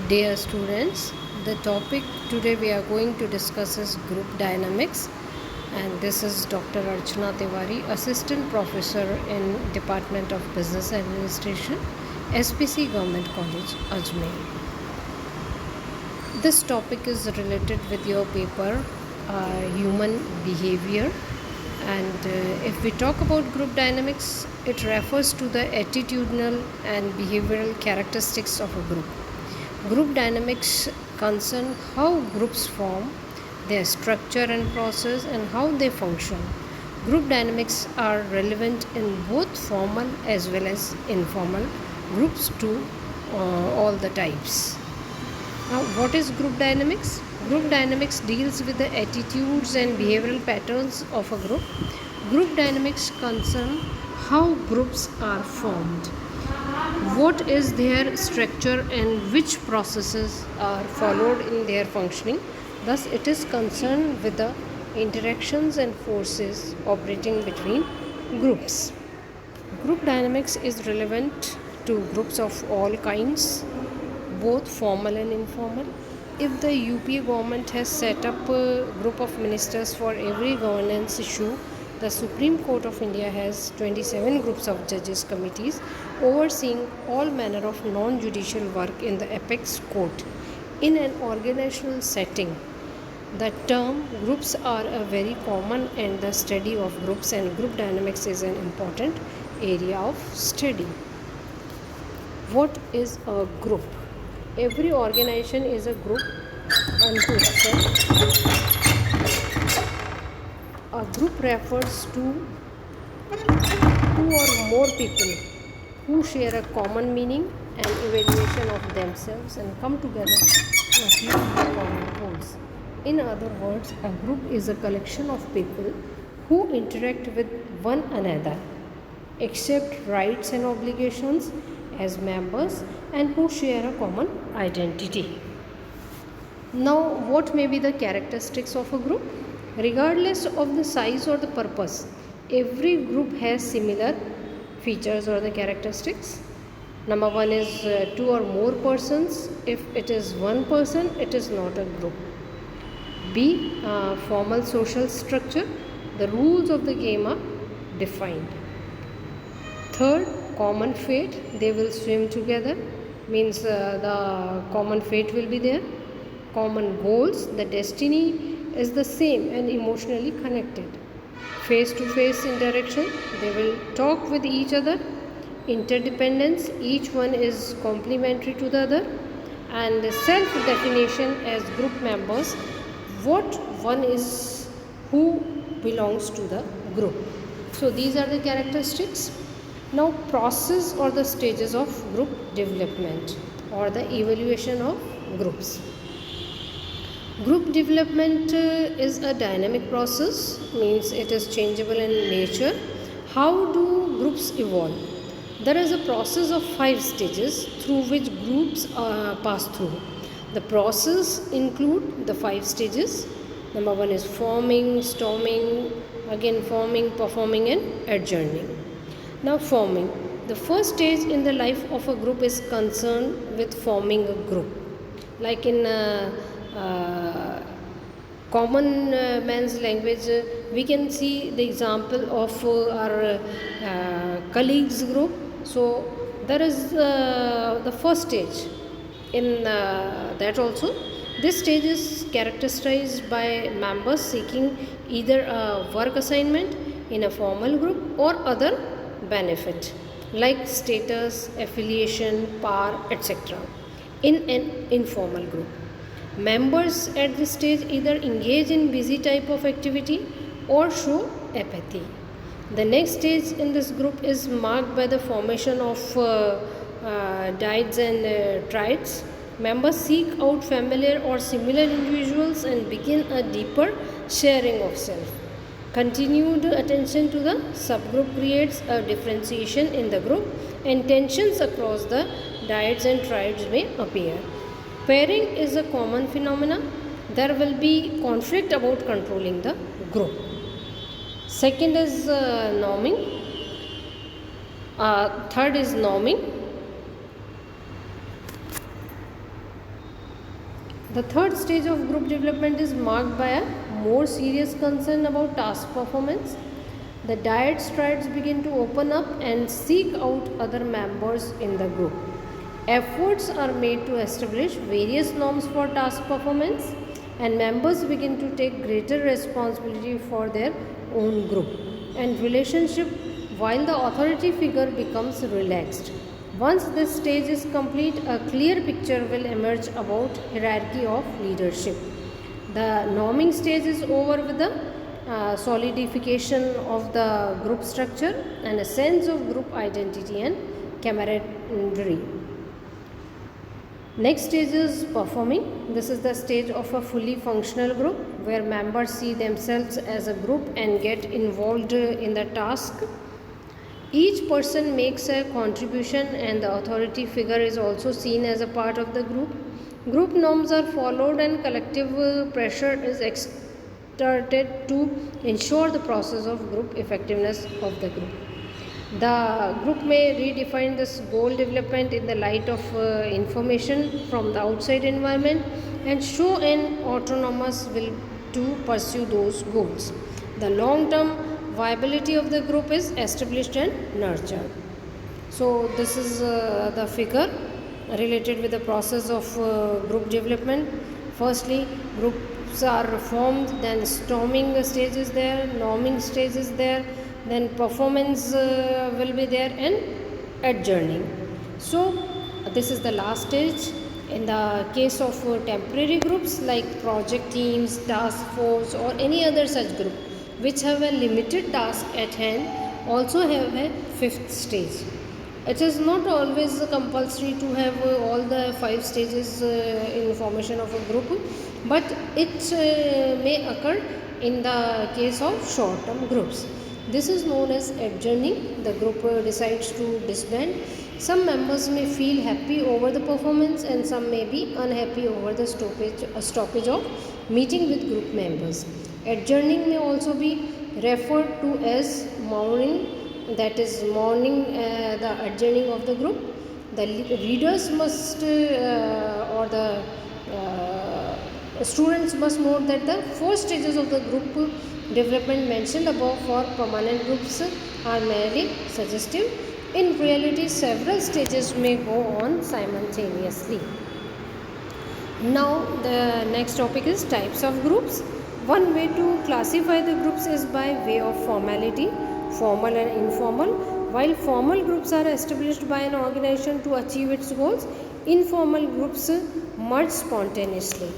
Dear students, the topic today we are going to discuss is group dynamics, and this is Dr. Archana Tiwari, Assistant Professor in Department of Business Administration, SPC Government College, Ajmer. This topic is related with your paper, Human Behavior, and if we talk about group dynamics, it refers to the attitudinal and behavioral characteristics of a group. Group dynamics concern how groups form, their structure and process, and how they function. Group dynamics are relevant in both formal as well as informal groups to all the types. Now, what is group dynamics? Group dynamics deals with the attitudes and behavioral patterns of a group. Group dynamics concern how groups are formed, what is their structure and which processes are followed in their functioning. Thus, it is concerned with the interactions and forces operating between groups. Group dynamics is relevant to groups of all kinds, both formal and informal. If the UPA government has set up a group of ministers for every governance issue, the Supreme Court of India has 27 groups of judges committees overseeing all manner of non-judicial work in the apex court. In an organizational setting, the term groups are a very common, and the study of groups and group dynamics is an important area of study. What is a group? Every organization is a group unto itself. A group refers to two or more people who share a common meaning and evaluation of themselves and come together to achieve common goals. In other words, a group is a collection of people who interact with one another, accept rights and obligations as members, and who share a common identity. Now, what may be the characteristics of a group? Regardless of the size or the purpose, every group has similar features or the characteristics. Number one is two or more persons. If it is one person, it is not a group. B. Formal social structure. The rules of the game are defined. Third, common fate. They will swim together, means the common fate will be there. Common goals. The destiny is the same and emotionally connected. Face to face interaction. They will talk with each other. Interdependence. Each one is complementary to the other. And self definition as group members. What one is, who belongs to the group. So these are the characteristics. Now, process or the stages of group development or the evaluation of groups. Group development is a dynamic process, means it is changeable in nature. How do groups evolve? There is a process of 5 stages through which groups pass through. The process include the 5 stages. Number 1 is forming, storming, again forming, performing, and adjourning. Now, forming. The first stage in the life of a group is concerned with forming a group. Like in common man's language, we can see the example of our colleagues group. So, there is the first stage in that also. This stage is characterized by members seeking either a work assignment in a formal group or other benefit like status, affiliation, power, etc. in an informal group. Members at this stage either engage in busy type of activity or show apathy. The next stage in this group is marked by the formation of dyads and triads. Members seek out familiar or similar individuals and begin a deeper sharing of self. Continued attention to the subgroup creates a differentiation in the group, and tensions across the dyads and triads may appear. Pairing is a common phenomenon. There will be conflict about controlling the group. Second is norming. Third is norming. The third stage of group development is marked by a more serious concern about task performance. The dyad strides begin to open up and seek out other members in the group. Efforts are made to establish various norms for task performance, and members begin to take greater responsibility for their own group. And relationship, while the authority figure becomes relaxed. Once this stage is complete, a clear picture will emerge about hierarchy of leadership. The norming stage is over with the solidification of the group structure and a sense of group identity and camaraderie. Next stage is performing. This is the stage of a fully functional group where members see themselves as a group and get involved in the task. Each person makes a contribution and the authority figure is also seen as a part of the group. Group norms are followed and collective pressure is exerted to ensure the process of group effectiveness of the group. The group may redefine this goal development in the light of information from the outside environment and show an autonomous will to pursue those goals. The long-term viability of the group is established and nurtured. So this is the figure related with the process of group development. Firstly, groups are formed, then storming stage is there, norming stage is there, then performance will be there, and adjourning. So this is the last stage. In the case of temporary groups like project teams, task force, or any other such group which have a limited task at hand, also have a fifth stage. It is not always compulsory to have all the 5 stages in formation of a group, but it may occur in the case of short term groups. This is known as adjourning. The group decides to disband. Some members may feel happy over the performance and some may be unhappy over the stoppage of meeting with group members. Adjourning may also be referred to as mourning, that is mourning the adjourning of the group. The readers must or the students must note that the 4 stages of the group development mentioned above for permanent groups are merely suggestive. In reality, several stages may go on simultaneously. Now the next topic is types of groups. One way to classify the groups is by way of formality, formal and informal. While formal groups are established by an organization to achieve its goals, informal groups merge spontaneously.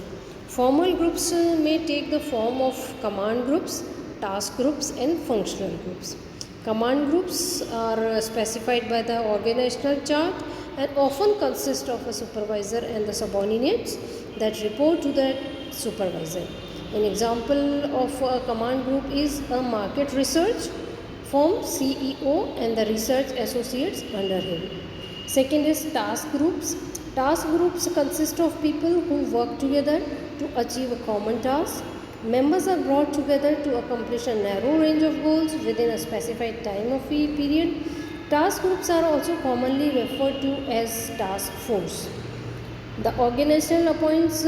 Formal groups may take the form of command groups, task groups, and functional groups. Command groups are specified by the organizational chart and often consist of a supervisor and the subordinates that report to the supervisor. An example of a command group is a market research firm CEO and the research associates under him. Second is task groups. Task groups consist of people who work together to achieve a common task. Members are brought together to accomplish a narrow range of goals within a specified time of period. Task groups are also commonly referred to as task force. The organization appoints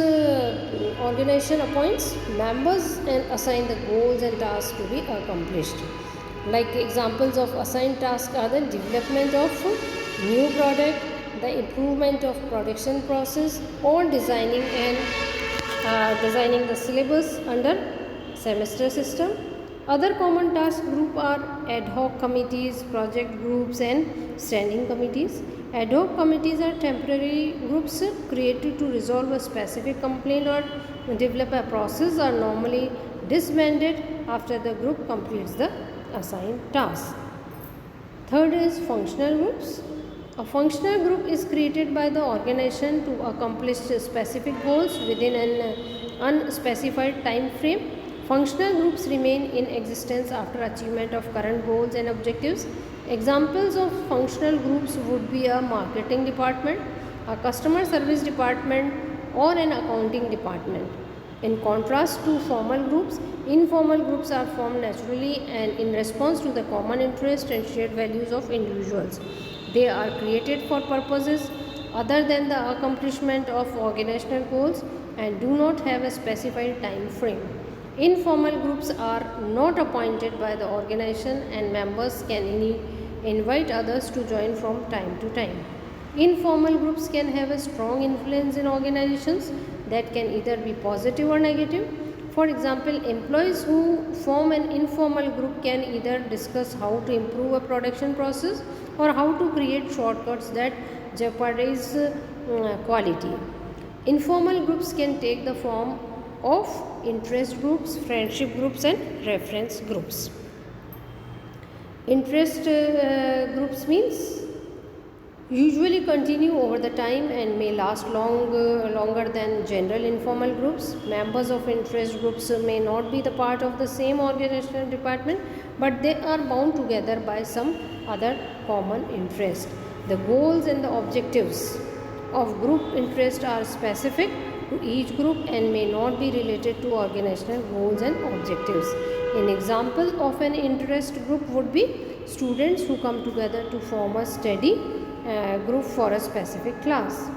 members and assign the goals and tasks to be accomplished. Like examples of assigned tasks are the development of new product, the improvement of production process, or designing the syllabus under semester system. Other common task group are ad hoc committees, project groups, and standing committees. Ad hoc committees are temporary groups created to resolve a specific complaint or develop a process, are normally disbanded after the group completes the assigned task. Third is functional groups. A functional group is created by the organization to accomplish specific goals within an unspecified time frame. Functional groups remain in existence after achievement of current goals and objectives. Examples of functional groups would be a marketing department, a customer service department, or an accounting department. In contrast to formal groups, informal groups are formed naturally and in response to the common interest and shared values of individuals. They are created for purposes other than the accomplishment of organizational goals and do not have a specified time frame. Informal groups are not appointed by the organization and members can invite others to join from time to time. Informal groups can have a strong influence in organizations that can either be positive or negative. For example, employees who form an informal group can either discuss how to improve a production process or how to create shortcuts that jeopardize quality. Informal groups can take the form of interest groups, friendship groups, and reference groups. Interest groups means usually continue over the time and may last longer than general informal groups. Members of interest groups may not be the part of the same organizational department, but they are bound together by some other common interest. The goals and the objectives of group interest are specific to each group and may not be related to organizational goals and objectives. An example of an interest group would be students who come together to form a study group for a specific class.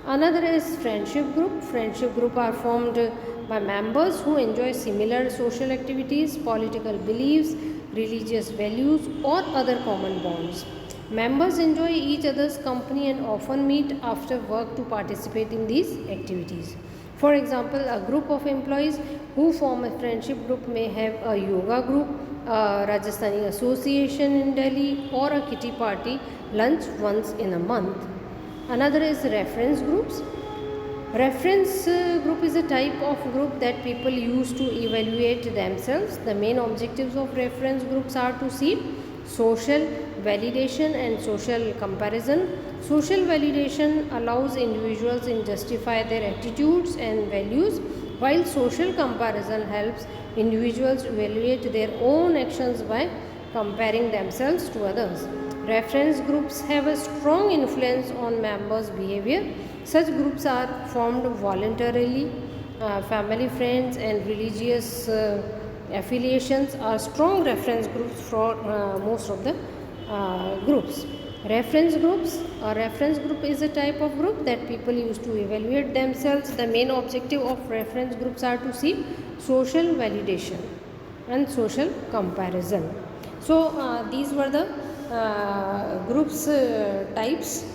Another is friendship group. Friendship group are formed by members who enjoy similar social activities, political beliefs, religious values, or other common bonds. Members enjoy each other's company and often meet after work to participate in these activities. For example, a group of employees who form a friendship group may have a yoga group, a Rajasthani association in Delhi, or a kitty party lunch once in a month. Another is reference groups. Reference group is a type of group that people use to evaluate themselves. The main objectives of reference groups are to seek social validation and social comparison. Social validation allows individuals to justify their attitudes and values, while social comparison helps individuals evaluate their own actions by comparing themselves to others. Reference groups have a strong influence on members' behavior. Such groups are formed voluntarily. Family, friends, and religious affiliations are strong reference groups for most of the groups. Reference groups, a reference group is a type of group that people use to evaluate themselves. The main objective of reference groups are to seek social validation and social comparison. So these were the groups types,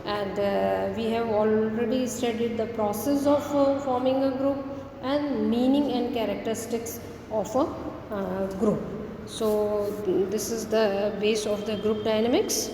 and we have already studied the process of forming a group and meaning and characteristics of a group. So this is the base of the group dynamics.